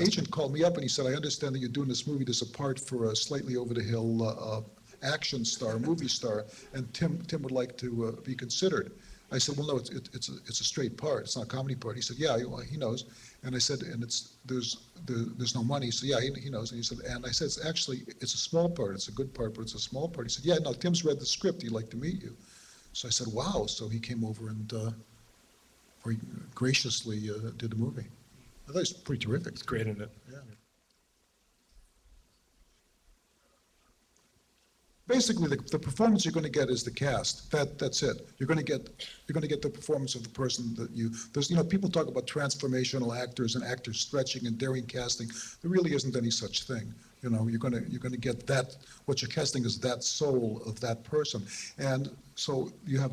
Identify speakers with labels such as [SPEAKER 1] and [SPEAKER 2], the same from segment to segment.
[SPEAKER 1] agent called me up and he said, I understand that you're doing this movie. There's a part for a slightly over-the-hill action star, movie star, and Tim would like to be considered. I said, well, no, it's a straight part. It's not a comedy part. He said, yeah, he knows. And I said, and there's no money. So yeah, he knows. And he said, and I said, it's a small part. It's a good part, but it's a small part. He said, yeah, no, Tim's read the script. He'd like to meet you. So I said, wow. So he came over and very graciously did the movie. I thought it was pretty terrific.
[SPEAKER 2] It's great, isn't it?
[SPEAKER 1] Yeah. Basically, the performance you're going to get is the cast. That's it. You're going to get the performance of the person that you. There's people talk about transformational actors and actors stretching and daring casting. There really isn't any such thing. You're going to get that. What you're casting is that soul of that person, and so you have.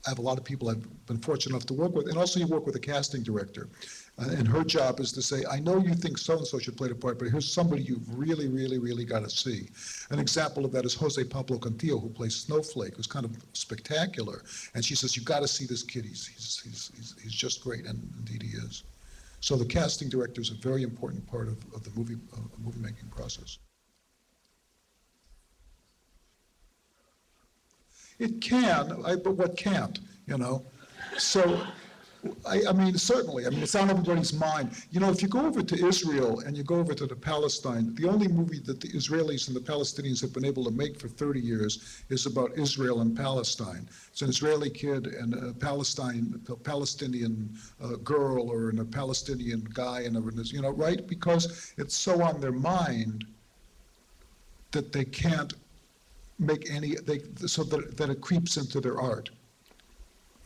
[SPEAKER 1] I have a lot of people I've been fortunate enough to work with, and also you work with a casting director. And her job is to say, I know you think so-and-so should play the part, but here's somebody you've really, really, really got to see. An example of that is Jose Pablo Cantillo, who plays Snowflake, who's kind of spectacular. And she says, you've got to see this kid. He's just great, and indeed he is. So the casting director is a very important part of the movie-making process. It can, but what can't, So, I mean, certainly. I mean, it's on everybody's mind. If you go over to Israel and you go over to Palestine, the only movie that the Israelis and the Palestinians have been able to make for 30 years is about Israel and Palestine. It's an Israeli kid and a Palestinian girl or a Palestinian guy, and right? Because it's so on their mind that they can't make so that it creeps into their art.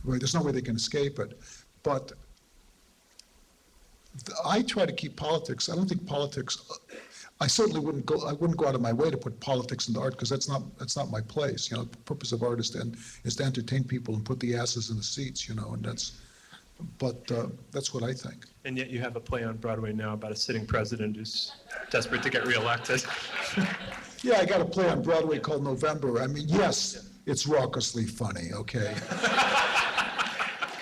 [SPEAKER 1] Right? There's no way they can escape it. But I try to keep politics. I don't think politics. I certainly wouldn't go out of my way to put politics into art because that's not my place. The purpose of art is to entertain people and put the asses in the seats. And that's what I think.
[SPEAKER 2] And yet you have a play on Broadway now about a sitting president who's desperate to get reelected.
[SPEAKER 1] Yeah, I got a play on Broadway called November. I mean, yes, it's raucously funny, okay?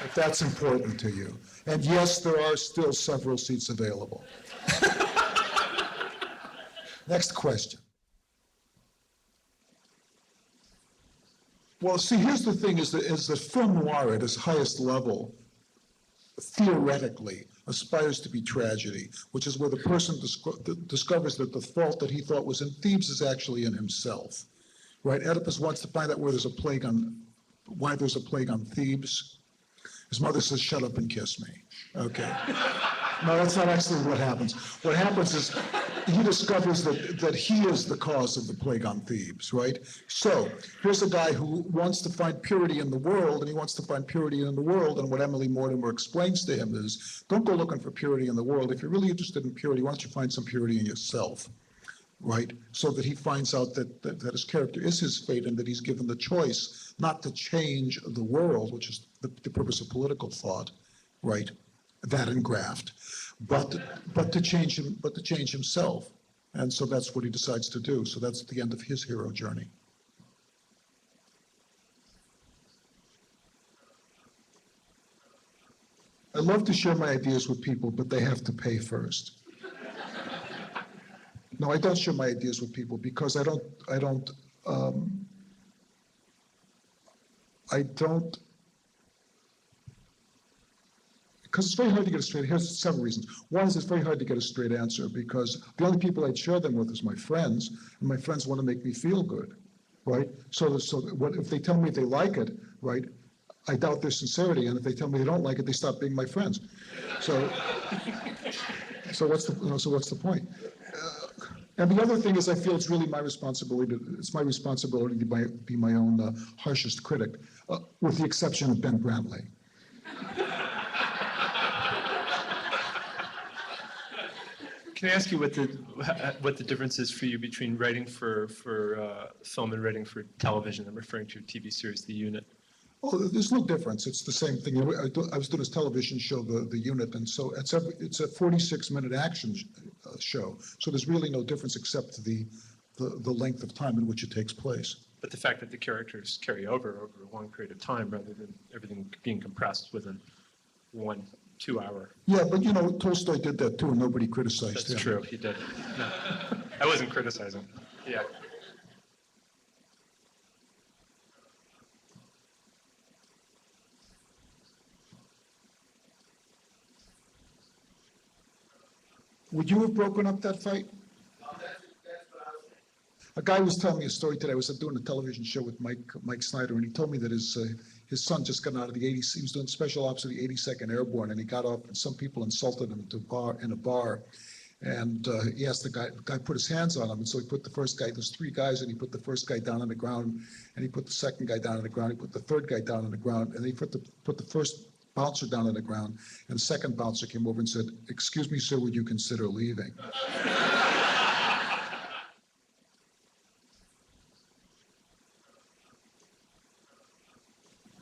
[SPEAKER 1] If that's important to you. And yes, there are still several seats available. Next question. Well, see, here's the thing, is that film noir at its highest level, theoretically, aspires to be tragedy, which is where the person discovers that the fault that he thought was in Thebes is actually in himself. Right? Oedipus wants to find out why there's a plague on Thebes. His mother says, shut up and kiss me. Okay. No, that's not actually what happens. What happens is he discovers that he is the cause of the plague on Thebes, right? So here's a guy who wants to find purity in the world, and he wants to find purity in the world, and what Emily Mortimer explains to him is, don't go looking for purity in the world. If you're really interested in purity, why don't you find some purity in yourself, right? So that he finds out that his character is his fate and that he's given the choice not to change the world, which is the purpose of political thought, right? That and graft, but to change himself, and so that's what he decides to do. So that's the end of his hero journey. I love to share my ideas with people, but they have to pay first. No, I don't share my ideas with people because I don't. Because it's very hard to get a straight. Here's several reasons. One is it's very hard to get a straight answer because the only people I'd share them with is my friends, and my friends want to make me feel good, right? So what if they tell me they like it, right? I doubt their sincerity, and if they tell me they don't like it, they stop being my friends. So what's the point? And the other thing is, I feel it's really my responsibility. It's my responsibility to be my own harshest critic, with the exception of Ben Brantley.
[SPEAKER 2] Can I ask you what the difference is for you between writing for film and writing for television? I'm referring to your TV series, The Unit.
[SPEAKER 1] Oh, there's no difference. It's the same thing. I was doing this television show, The Unit, and so it's a 46-minute action show. So there's really no difference except the length of time in which it takes place.
[SPEAKER 2] But the fact that the characters carry over a long period of time rather than everything being compressed within one 2-hour.
[SPEAKER 1] Yeah, but you know, Tolstoy did that too, and nobody criticized him.
[SPEAKER 2] That's true, he did. No, I wasn't criticizing. Yeah.
[SPEAKER 1] Would you have broken up that fight? A guy was telling me a story today. I was doing a television show with Mike Snyder, and he told me that his son just got out of the 80s. He was doing special ops of the 82nd Airborne, and he got off, and some people insulted him in a bar. And he asked the guy put his hands on him, and so he put the first guy. There's three guys, and he put the first guy down on the ground, and he put the second guy down on the ground. He put the third guy down on the ground, and he put the first bouncer down on the ground. And the second bouncer came over and said, "Excuse me, sir, would you consider leaving?"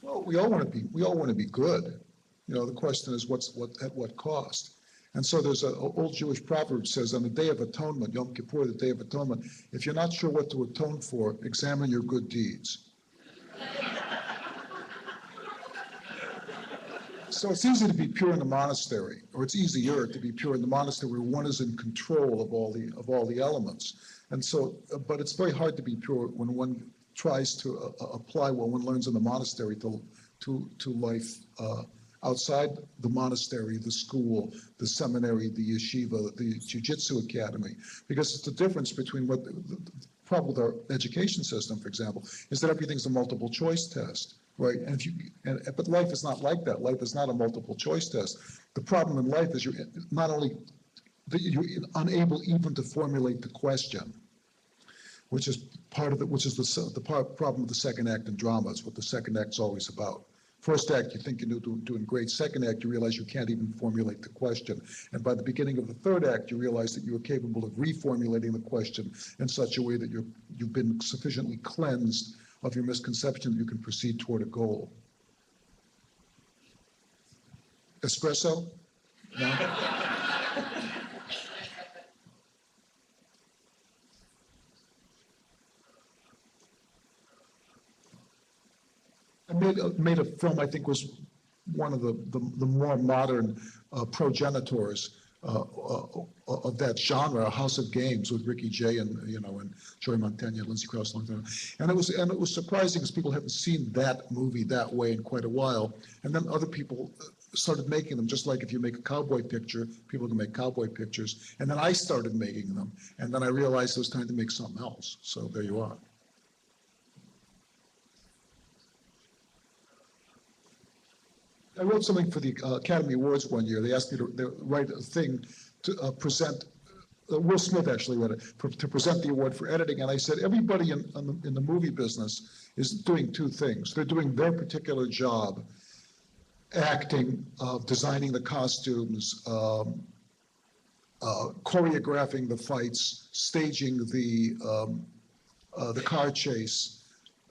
[SPEAKER 1] Well, we all want to be good. You know, the question is at what cost? And so there's an old Jewish proverb says, on the Day of Atonement, Yom Kippur, the Day of Atonement, if you're not sure what to atone for, examine your good deeds. So it's easy to be pure in the monastery, or it's easier to be pure in the monastery where one is in control of all the elements. And so, but it's very hard to be pure when one tries to apply what one learns in the monastery to life outside the monastery, the school, the seminary, the yeshiva, the jiu-jitsu academy, because it's the difference between what the problem with our education system, for example, is that everything's a multiple choice test, right? But life is not like that. Life is not a multiple choice test. The problem in life is you're not only that you're unable even to formulate the question, which is part of it, which is the problem of the second act in drama. It's what the second act's always about. First act, you think you're doing great. Second act, you realize you can't even formulate the question. And by the beginning of the third act, you realize that you are capable of reformulating the question in such a way that you've been sufficiently cleansed of your misconception that you can proceed toward a goal. Espresso? No? I made a film I think was one of the more modern progenitors of that genre, House of Games with Ricky Jay and Joey Montana and Lindsay Krause. And it was surprising because people haven't seen that movie that way in quite a while. And then other people started making them, just like if you make a cowboy picture, people can make cowboy pictures. And then I started making them, and then I realized it was time to make something else. So there you are. I wrote something for the Academy Awards one year. They asked me to write a thing to present. Will Smith actually wrote it to present the award for editing, and I said everybody in the movie business is doing two things. They're doing their particular job, acting, designing the costumes, choreographing the fights, staging the car chase,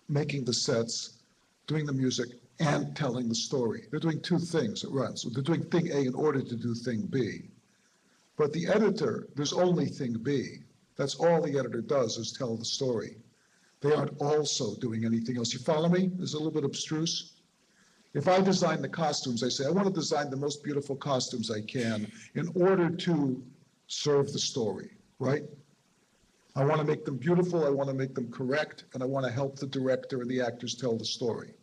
[SPEAKER 1] making the sets, doing the music, and telling the story. They're doing two things at once. So they're doing thing A in order to do thing B. But the editor, there's only thing B. That's all the editor does is tell the story. They aren't also doing anything else. You follow me? It's a little bit abstruse. If I design the costumes, I say, I want to design the most beautiful costumes I can in order to serve the story, right? I want to make them beautiful, I want to make them correct, and I want to help the director and the actors tell the story.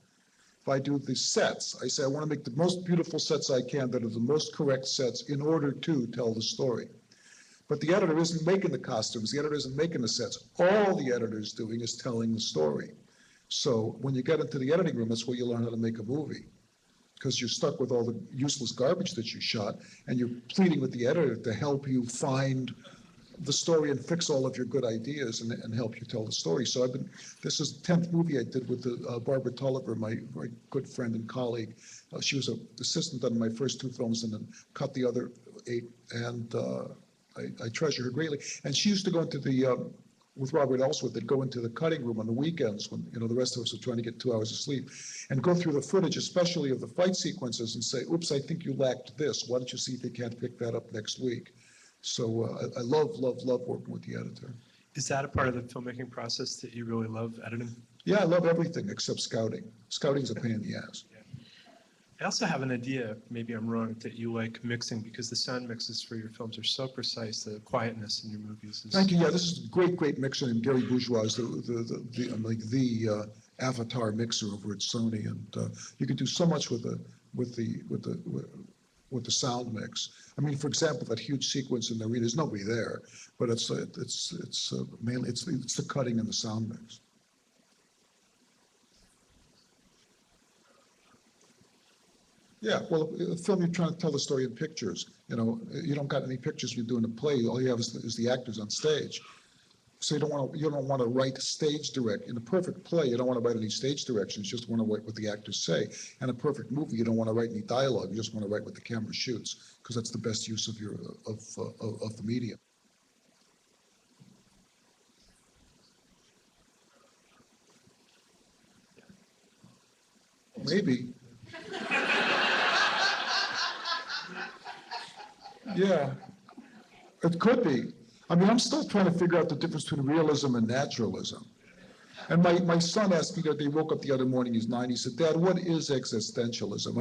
[SPEAKER 1] If I do the sets, I say I want to make the most beautiful sets I can that are the most correct sets in order to tell the story. But the editor isn't making the costumes, the editor isn't making the sets. All the editor's doing is telling the story. So when you get into the editing room, that's where you learn how to make a movie, because you're stuck with all the useless garbage that you shot, and you're pleading with the editor to help you find the story and fix all of your good ideas and help you tell the story. So this is the 10th movie I did with Barbara Tulliver, my very good friend and colleague. She was an assistant on my first two films and then cut the other 8, and I treasure her greatly. And she used to go into with Robert Ellsworth, they'd go into the cutting room on the weekends when the rest of us were trying to get 2 hours of sleep, and go through the footage, especially of the fight sequences, and say, oops, I think you lacked this. Why don't you see if you can't pick that up next week? So I love working with the editor.
[SPEAKER 2] Is that a part of the filmmaking process that you really love, editing?
[SPEAKER 1] Yeah, I love everything except scouting. Scouting's a pain in the ass.
[SPEAKER 2] I also have an idea, maybe I'm wrong, that you like mixing because the sound mixes for your films are so precise. The quietness in your movies is.
[SPEAKER 1] Thank you. Yeah, this is a great mixer, and Gary Bourgeois is the avatar mixer over at Sony, and you can do so much with the sound mix. I mean, for example, that huge sequence in the arena, there's nobody there, but it's mainly it's the cutting and the sound mix. Yeah, well, a film, you're trying to tell the story in pictures. You know, you don't got any pictures when you're doing a play. All you have is the actors on stage. So you don't want to write stage direct. In a perfect play, you don't want to write any stage directions. You just want to write what the actors say. In a perfect movie, you don't want to write any dialogue. You just want to write what the camera shoots, because that's the best use of the medium. Maybe. Yeah, it could be. I mean, I'm still trying to figure out the difference between realism and naturalism. And my son asked me that he woke up the other morning, he's 9, he said, Dad, what is existentialism?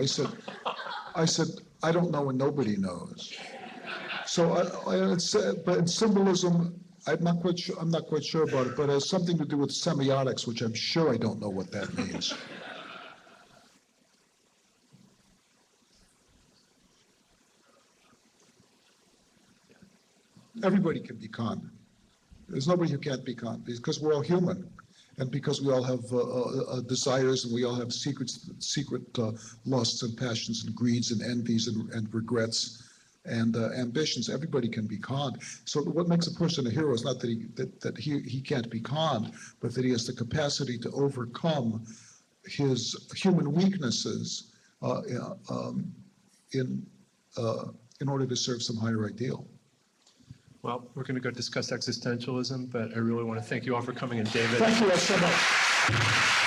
[SPEAKER 1] I said, I don't know and nobody knows. So, but in symbolism, I'm not quite sure about it, but it has something to do with semiotics, which I'm sure I don't know what that means. Everybody can be conned. There's nobody who can't be conned because we're all human, and because we all have desires, and we all have secret lusts and passions and greeds and envies and regrets and ambitions. Everybody can be conned. So what makes a person a hero is not that he can't be conned, but that he has the capacity to overcome his human weaknesses in order to serve some higher ideal.
[SPEAKER 2] Well, we're going to go discuss existentialism, but I really want to thank you all for coming, and David.
[SPEAKER 1] Thank you all so much.